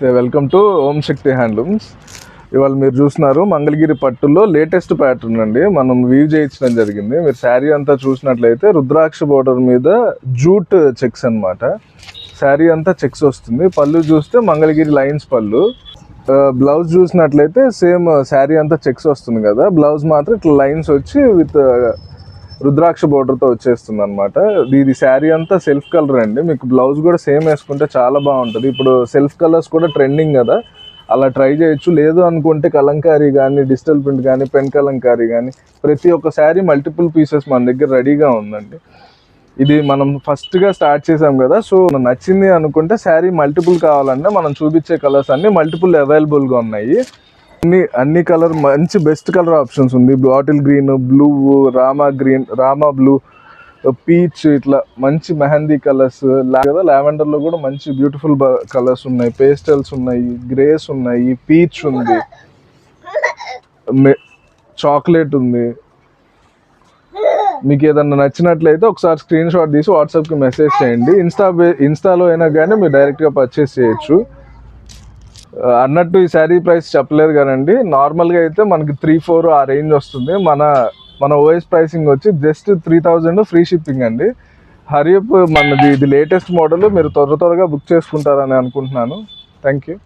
నమస్తే, welcome to Om Shakti handlooms. ఇవాళ మీరు చూస్తున్నారు మంగళగిరి పట్టులో లేటెస్ట్ ప్యాటర్న్ అండి. మనం వీవ్ చేయించడం జరిగింది. మీరు శారీ అంతా చూసినట్లయితే రుద్రాక్ష బోర్డర్ మీద జూట్ చెక్స్ అన్నమాట. శారీ అంతా చెక్స్ వస్తుంది. పళ్ళు చూస్తే మంగళగిరి లైన్స్ పళ్ళు. బ్లౌజ్ చూసినట్లయితే సేమ్ శారీ అంతా చెక్స్ వస్తుంది కదా, బ్లౌజ్ మాత్రం ఇట్లా లైన్స్ వచ్చి విత్ రుద్రాక్ష బోర్డర్తో వచ్చేస్తుంది అనమాట. ఇది శారీ అంతా సెల్ఫ్ కలర్ అండి. మీకు బ్లౌజ్ కూడా సేమ్ వేసుకుంటే చాలా బాగుంటుంది. ఇప్పుడు సెల్ఫ్ కలర్స్ కూడా ట్రెండింగ్ కదా, అలా ట్రై చేయొచ్చు. లేదు అనుకుంటే కలంకారీ కానీ, డిజిటల్ ప్రింట్ కానీ, పెన్ కలంకారీ కానీ ప్రతి ఒక్క శారీ మల్టిపుల్ పీసెస్ మన దగ్గర రెడీగా ఉందండి. ఇది మనం ఫస్ట్గా స్టార్ట్ చేసాం కదా, సో నచ్చింది అనుకుంటే శారీ మల్టిపుల్ కావాలంటే మనం చూపించే కలర్స్ అన్నీ మల్టిపుల్ అవైలబుల్గా ఉన్నాయి. అన్ని కలర్ మంచి బెస్ట్ కలర్ ఆప్షన్స్ ఉంది. Bottle green, blue, Rama green, Rama blue, peach, ఇట్లా మంచి మెహందీ కలర్స్ కదా. లావెండర్లో కూడా మంచి బ్యూటిఫుల్ కలర్స్ ఉన్నాయి. పేస్టల్స్ ఉన్నాయి, గ్రేస్ ఉన్నాయి, పీచ్ ఉంది, చాక్లెట్ ఉంది. మీకు ఏదన్నా నచ్చినట్లయితే ఒకసారి స్క్రీన్ షాట్ తీసి వాట్సాప్కి మెసేజ్ చేయండి. ఇన్స్టాలో అయినా కానీ మీరు డైరెక్ట్గా పర్చేస్ చేయొచ్చు. అన్నట్టు ఈ శారీ ప్రైస్ చెప్పలేదు కానండి. నార్మల్గా అయితే మనకి 3-4 ఆ రేంజ్ వస్తుంది. మన ఓఎస్ ప్రైసింగ్ వచ్చి జస్ట్ 3000 ఫ్రీ షిప్పింగ్ అండి. హరియప్ మనది ఇది లేటెస్ట్ మోడల్. మీరు త్వరగా బుక్ చేసుకుంటారని అనుకుంటున్నాను. Thank you.